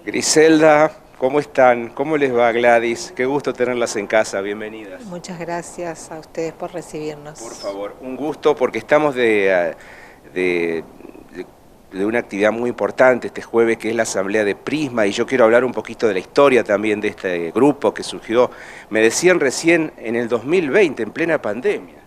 Griselda, ¿cómo están? ¿Cómo les va, Gladys? Qué gusto tenerlas en casa, bienvenidas. Muchas gracias a ustedes por Por recibirnos. favor, un gusto porque estamos de- de una actividad muy importante este jueves que es la asamblea de Prisma y yo quiero hablar un poquito de la historia también de este grupo que surgió, me decían recién en el 2020, en plena pandemia.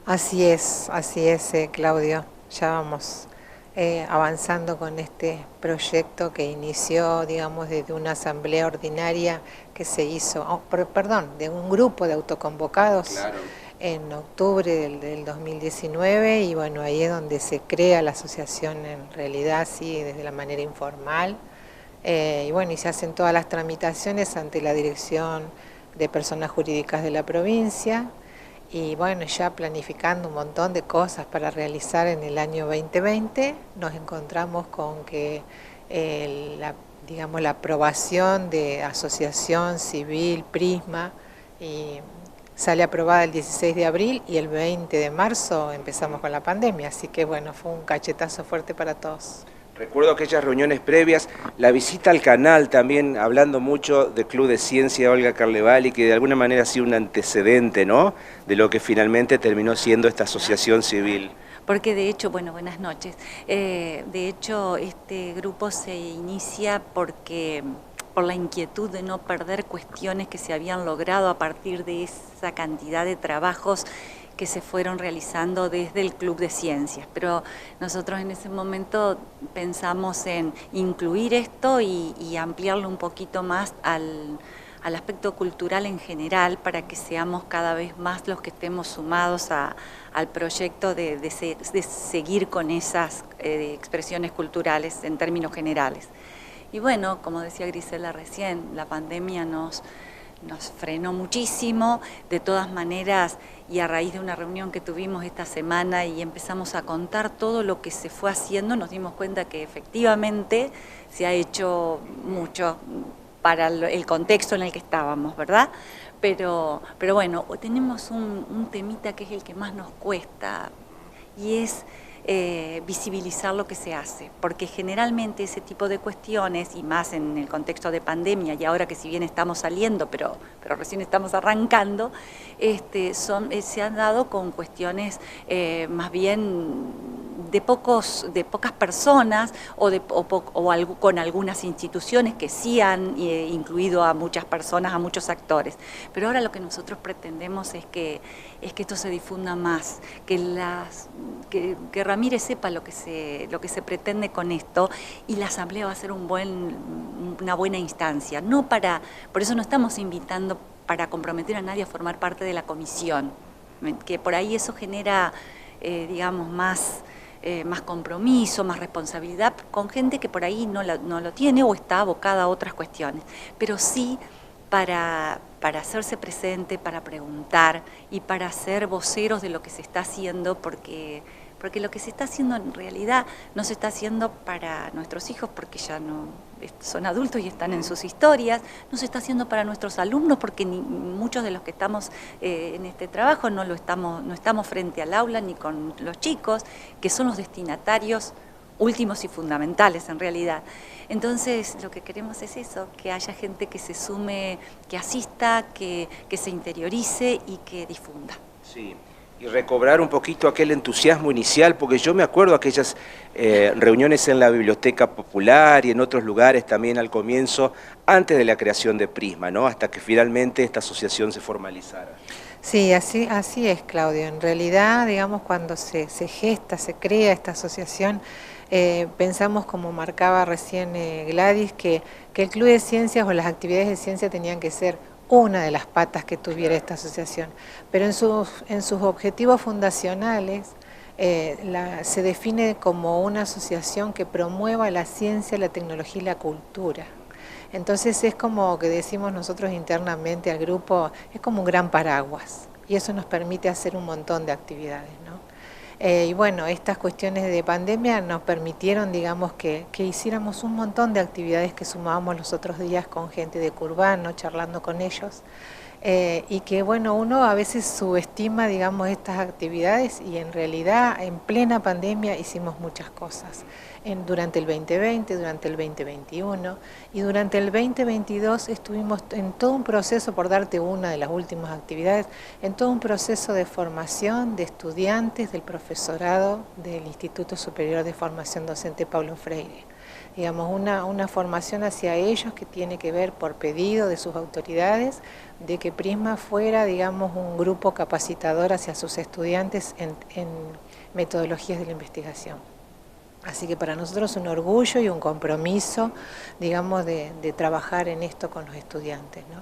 Así es, Claudio. Ya vamos avanzando con este proyecto que inició, digamos, desde una asamblea ordinaria que se hizo, perdón, de un grupo de autoconvocados Claro. en octubre del 2019 y bueno, ahí es donde se crea la asociación en realidad, sí, desde la manera informal. Y bueno, y se hacen todas las tramitaciones ante la Dirección de Personas Jurídicas de la provincia y bueno, ya planificando un montón de cosas para realizar en el año 2020, nos encontramos con que digamos, la aprobación de Asociación Civil Prisma y sale aprobada el 16 de abril y el 20 de marzo empezamos con la pandemia, así que bueno, fue un cachetazo fuerte para todos. Recuerdo aquellas reuniones previas, la visita al canal también, hablando mucho del Club de Ciencia Olga Carlevali, que de alguna manera ha sido un antecedente, ¿no?, de lo que finalmente terminó siendo esta asociación civil. Porque de hecho, bueno, buenas noches. De hecho, este grupo se inicia por la inquietud de no perder cuestiones que se habían logrado a partir de esa cantidad de trabajos que se fueron realizando desde el Club de Ciencias. Pero nosotros en ese momento pensamos en incluir esto y ampliarlo un poquito más al aspecto cultural en general para que seamos cada vez más los que estemos sumados al proyecto de seguir con esas expresiones culturales en términos generales. Y bueno, como decía Griselda recién, la pandemia nos frenó muchísimo, de todas maneras, y a raíz de una reunión que tuvimos esta semana y empezamos a contar todo lo que se fue haciendo, nos dimos cuenta que efectivamente se ha hecho mucho para el contexto en el que estábamos, ¿verdad? Pero bueno, tenemos un temita que es el que más nos cuesta y es visibilizar lo que se hace, porque generalmente ese tipo de cuestiones, y más en el contexto de pandemia, y ahora que si bien estamos saliendo, pero recién estamos arrancando, se han dado con cuestiones más bien de pocas personas con algunas instituciones que sí han incluido a muchas personas, a muchos actores. Pero ahora lo que nosotros pretendemos es que esto se difunda más, que Ramírez sepa lo que se pretende con esto y la asamblea va a ser una buena instancia. Por eso no estamos invitando para comprometer a nadie a formar parte de la comisión, que por ahí eso genera, digamos, más compromiso, más responsabilidad con gente que por ahí no lo tiene o está abocada a otras cuestiones, pero sí para hacerse presente, para preguntar y para ser voceros de lo que se está haciendo, porque lo que se está haciendo en realidad no se está haciendo para nuestros hijos porque ya no son adultos y están en sus historias, no se está haciendo para nuestros alumnos porque muchos de los que estamos en este trabajo no estamos frente al aula ni con los chicos, que son los destinatarios últimos y fundamentales en realidad. Entonces lo que queremos es eso, que haya gente que se sume, que asista, que se interiorice y que difunda. Sí. Y recobrar un poquito aquel entusiasmo inicial, porque yo me acuerdo aquellas reuniones en la Biblioteca Popular y en otros lugares también al comienzo, antes de la creación de Prisma, ¿no?, hasta que finalmente esta asociación se formalizara. Sí, así es, Claudio. En realidad, digamos, cuando se gesta, se crea esta asociación, pensamos, como marcaba recién Gladys, que el Club de Ciencias o las actividades de ciencia tenían que ser una de las patas que tuviera esta asociación, pero en sus objetivos fundacionales se define como una asociación que promueva la ciencia, la tecnología y la cultura. Entonces es como que decimos nosotros internamente al grupo, es como un gran paraguas y eso nos permite hacer un montón de actividades, ¿no? Y bueno, estas cuestiones de pandemia nos permitieron, digamos, que hiciéramos un montón de actividades que sumábamos los otros días con gente de Curbano, charlando con ellos. y que bueno, uno a veces subestima, digamos, estas actividades y en realidad en plena pandemia hicimos muchas cosas. Durante el 2020, durante el 2021 y durante el 2022 estuvimos en todo un proceso, por darte una de las últimas actividades, en todo un proceso de formación de estudiantes del profesorado del Instituto Superior de Formación Docente Paulo Freire. Digamos, una formación hacia ellos que tiene que ver por pedido de sus autoridades, de que Prisma fuera, digamos, un grupo capacitador hacia sus estudiantes en metodologías de la investigación. Así que para nosotros es un orgullo y un compromiso, digamos, de trabajar en esto con los estudiantes, ¿no?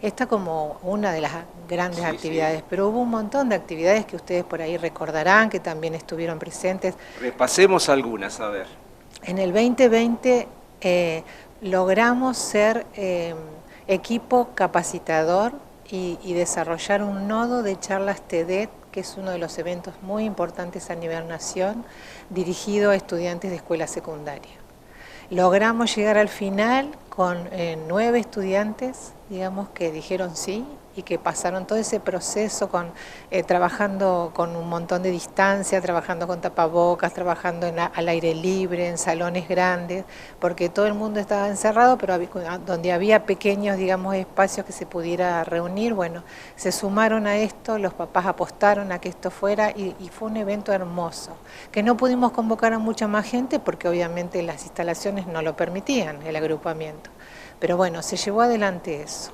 Esta como una de las grandes actividades, pero hubo un montón de actividades que ustedes por ahí recordarán, que también estuvieron presentes. Repasemos algunas, a ver. En el 2020 logramos ser equipo capacitador y desarrollar un nodo de charlas TEDx, que es uno de los eventos muy importantes a nivel nación, dirigido a estudiantes de escuela secundaria. Logramos llegar al final con 9 estudiantes, digamos, que dijeron sí y que pasaron todo ese proceso trabajando con un montón de distancia, trabajando con tapabocas, trabajando al aire libre, en salones grandes, porque todo el mundo estaba encerrado, pero donde había pequeños, digamos, espacios que se pudiera reunir, bueno, se sumaron a esto, los papás apostaron a que esto fuera y fue un evento hermoso, que no pudimos convocar a mucha más gente porque obviamente las instalaciones no lo permitían, el agrupamiento, pero bueno, se llevó adelante eso.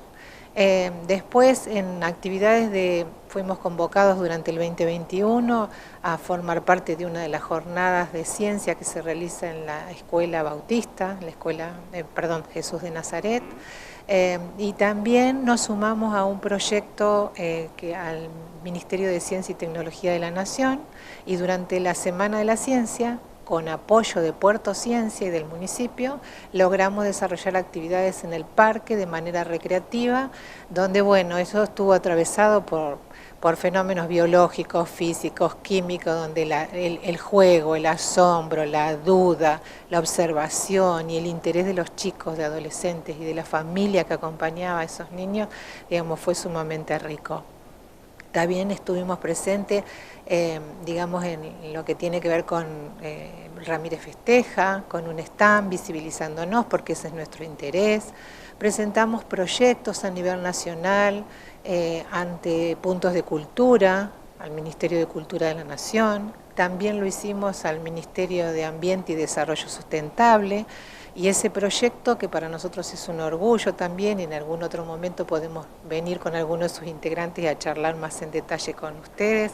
Después en actividades fuimos convocados durante el 2021 a formar parte de una de las jornadas de ciencia que se realiza en la escuela bautista, la escuela, Jesús de Nazaret, y también nos sumamos a un proyecto al Ministerio de Ciencia y Tecnología de la Nación, y durante la Semana de la Ciencia, con apoyo de Puerto Ciencia y del municipio, logramos desarrollar actividades en el parque de manera recreativa, donde, bueno, eso estuvo atravesado por fenómenos biológicos, físicos, químicos, donde el juego, el asombro, la duda, la observación y el interés de los chicos, de adolescentes y de la familia que acompañaba a esos niños, digamos, fue sumamente rico. También estuvimos presentes, digamos, en lo que tiene que ver con Ramírez Festeja, con un stand visibilizándonos porque ese es nuestro interés. Presentamos proyectos a nivel nacional ante puntos de cultura, al Ministerio de Cultura de la Nación. También lo hicimos al Ministerio de Ambiente y Desarrollo Sustentable. Y ese proyecto, que para nosotros es un orgullo también, y en algún otro momento podemos venir con algunos de sus integrantes y a charlar más en detalle con ustedes,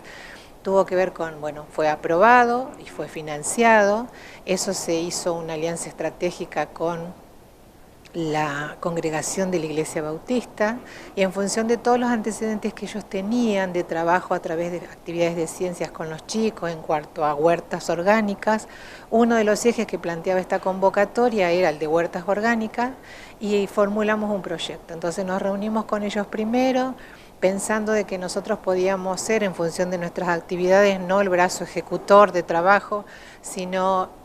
tuvo que ver con, bueno, fue aprobado y fue financiado. Eso se hizo una alianza estratégica con la congregación de la Iglesia Bautista, y en función de todos los antecedentes que ellos tenían de trabajo a través de actividades de ciencias con los chicos en cuanto a huertas orgánicas, uno de los ejes que planteaba esta convocatoria era el de huertas orgánicas, y formulamos un proyecto. Entonces nos reunimos con ellos primero, pensando de que nosotros podíamos ser, en función de nuestras actividades, no el brazo ejecutor de trabajo, sino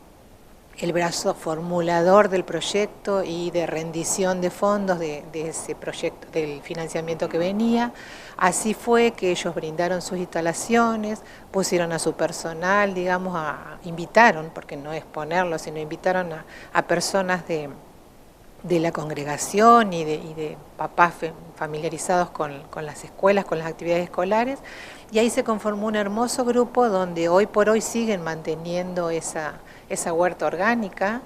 el brazo formulador del proyecto y de rendición de fondos de ese proyecto, del financiamiento que venía. Así fue que ellos brindaron sus instalaciones, pusieron a su personal, digamos, invitaron, porque no es ponerlo, sino invitaron a personas de la congregación y de papás familiarizados con las escuelas, con las actividades escolares, y ahí se conformó un hermoso grupo donde hoy por hoy siguen manteniendo esa huerta orgánica,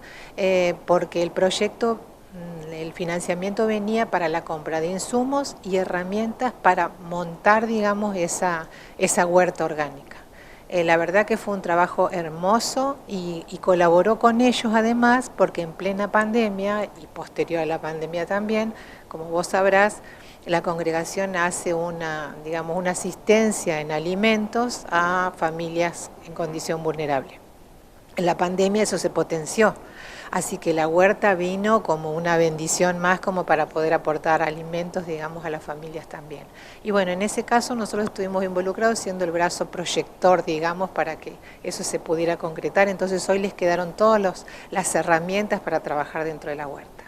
porque el proyecto, el financiamiento venía para la compra de insumos y herramientas para montar, digamos, esa huerta orgánica. La verdad que fue un trabajo hermoso y colaboró con ellos además, porque en plena pandemia y posterior a la pandemia también, como vos sabrás, la congregación hace una asistencia en alimentos a familias en condición vulnerable. En la pandemia eso se potenció, así que la huerta vino como una bendición más, como para poder aportar alimentos, digamos, a las familias también. Y bueno, en ese caso nosotros estuvimos involucrados siendo el brazo proyector, digamos, para que eso se pudiera concretar. Entonces hoy les quedaron todas las herramientas para trabajar dentro de la huerta.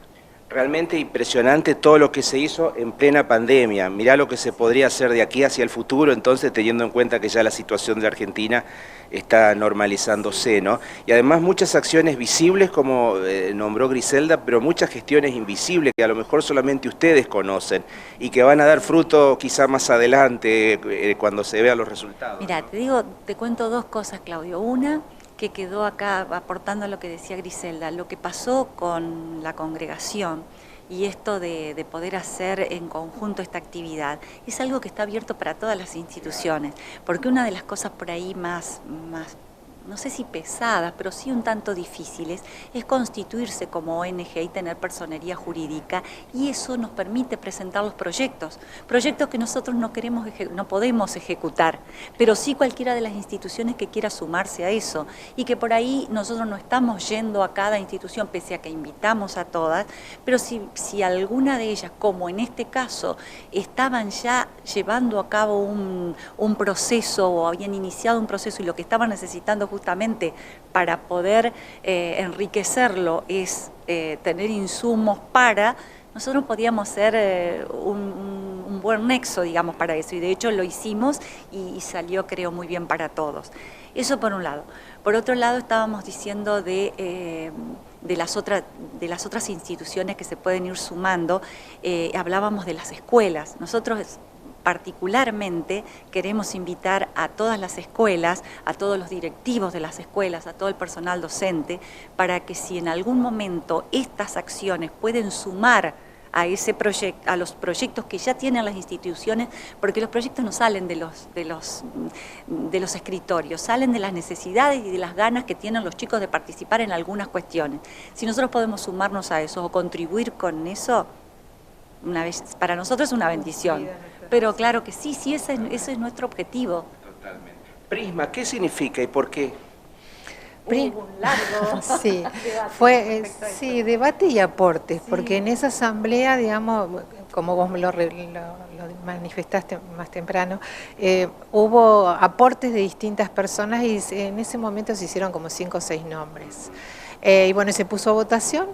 Realmente impresionante todo lo que se hizo en plena pandemia. Mirá lo que se podría hacer de aquí hacia el futuro, entonces teniendo en cuenta que ya la situación de Argentina está normalizándose, ¿no? Y además muchas acciones visibles, como nombró Griselda, pero muchas gestiones invisibles que a lo mejor solamente ustedes conocen y que van a dar fruto quizá más adelante cuando se vean los resultados. Mira, ¿no? te cuento dos cosas, Claudio. Una, que quedó acá aportando a lo que decía Griselda, lo que pasó con la congregación y esto de poder hacer en conjunto esta actividad, es algo que está abierto para todas las instituciones, porque una de las cosas por ahí más no sé si pesadas, pero sí un tanto difíciles, es constituirse como ONG y tener personería jurídica, y eso nos permite presentar los proyectos que nosotros no podemos ejecutar, pero sí cualquiera de las instituciones que quiera sumarse a eso, y que por ahí nosotros no estamos yendo a cada institución, pese a que invitamos a todas, pero si alguna de ellas, como en este caso, estaban ya llevando a cabo un proceso o habían iniciado un proceso y lo que estaban necesitando justamente para poder enriquecerlo es tener insumos nosotros podíamos ser un buen nexo, digamos, para eso, y de hecho lo hicimos y salió, creo, muy bien para todos. Eso por un lado. Por otro lado, estábamos diciendo de las otras instituciones que se pueden ir sumando, hablábamos de las escuelas. Nosotros particularmente queremos invitar a todas las escuelas, a todos los directivos de las escuelas, a todo el personal docente, para que si en algún momento estas acciones pueden sumar a a los proyectos que ya tienen las instituciones, porque los proyectos no salen de los escritorios, salen de las necesidades y de las ganas que tienen los chicos de participar en algunas cuestiones. Si nosotros podemos sumarnos a eso o contribuir con eso, para nosotros es una bendición. Pero claro que sí, ese es nuestro objetivo. Totalmente. Prisma, ¿qué significa y por qué? Un largo sí, debate. Fue debate y aportes, porque en esa asamblea, digamos, como vos lo manifestaste más temprano, hubo aportes de distintas personas y en ese momento se hicieron como 5 o 6 nombres. Y bueno, se puso a votación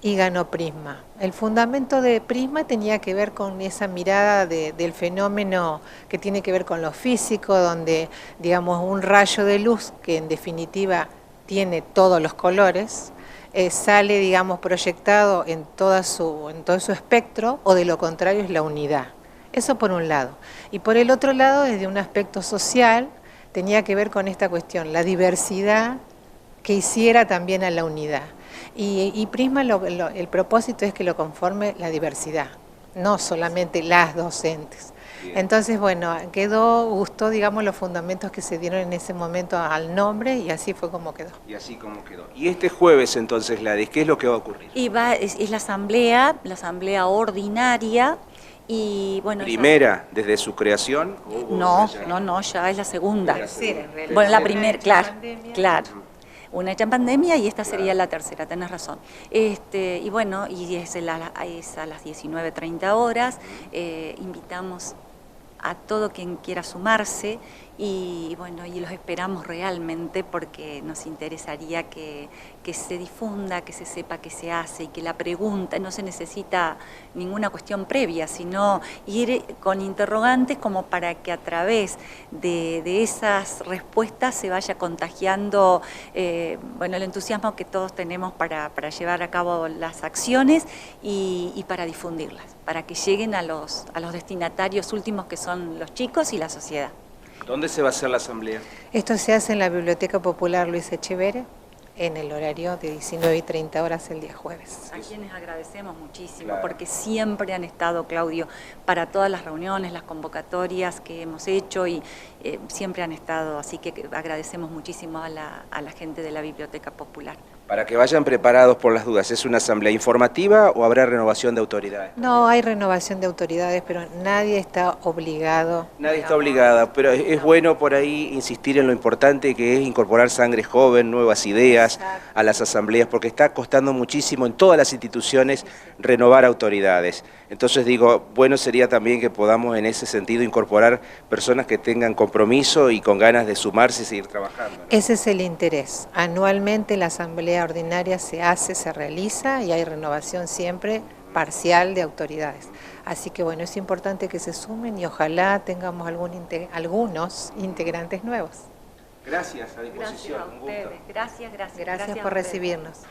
y ganó Prisma. El fundamento de Prisma tenía que ver con esa mirada del fenómeno que tiene que ver con lo físico, donde, digamos, un rayo de luz que en definitiva tiene todos los colores, sale, digamos, proyectado en todo su espectro, o de lo contrario es la unidad. Eso por un lado. Y por el otro lado, desde un aspecto social, tenía que ver con esta cuestión, la diversidad que hiciera también a la unidad. Y Prisma, el propósito es que lo conforme la diversidad, no solamente las docentes. Bien. Entonces, bueno, gustó, digamos, los fundamentos que se dieron en ese momento al nombre, y así fue como quedó. Y así como quedó. Y este jueves, entonces, Gladys, ¿qué es lo que va a ocurrir? Es la asamblea ordinaria. Y bueno, ¿Primera desde su creación? No, ya es la segunda. Tercera, en realidad. Bueno, la primera, claro. Una hecha en pandemia y esta sería la tercera, tenés razón. Y bueno, y es a las 19:30 horas, invitamos a todo quien quiera sumarse y bueno, y los esperamos realmente porque nos interesaría que se difunda, que se sepa qué se hace y que la pregunta, no se necesita ninguna cuestión previa, sino ir con interrogantes como para que a través de esas respuestas se vaya contagiando bueno, el entusiasmo que todos tenemos para llevar a cabo las acciones y para difundirlas, para que lleguen a los destinatarios últimos, que son los chicos y la sociedad. ¿Dónde se va a hacer la asamblea? Esto se hace en la Biblioteca Popular Luis Echeverre, en el horario de 19:30 horas el día jueves. A quienes agradecemos muchísimo, claro, porque siempre han estado, Claudio, para todas las reuniones, las convocatorias que hemos hecho y siempre han estado, así que agradecemos muchísimo a la gente de la Biblioteca Popular. Para que vayan preparados por las dudas, ¿es una asamblea informativa o habrá renovación de autoridades? No, hay renovación de autoridades, pero nadie está obligado. Nadie está obligada, pero es bueno por ahí insistir en lo importante que es incorporar sangre joven, nuevas ideas a las asambleas, porque está costando muchísimo en todas las instituciones renovar autoridades. Entonces digo, bueno sería también que podamos en ese sentido incorporar personas que tengan compromiso y con ganas de sumarse y seguir trabajando, ¿no? Ese es el interés. Anualmente la asamblea ordinaria se realiza y hay renovación siempre parcial de autoridades. Así que bueno, es importante que se sumen y ojalá tengamos algunos integrantes nuevos. Gracias, a disposición. Gracias a ustedes. Gracias por a ustedes. recibirnos.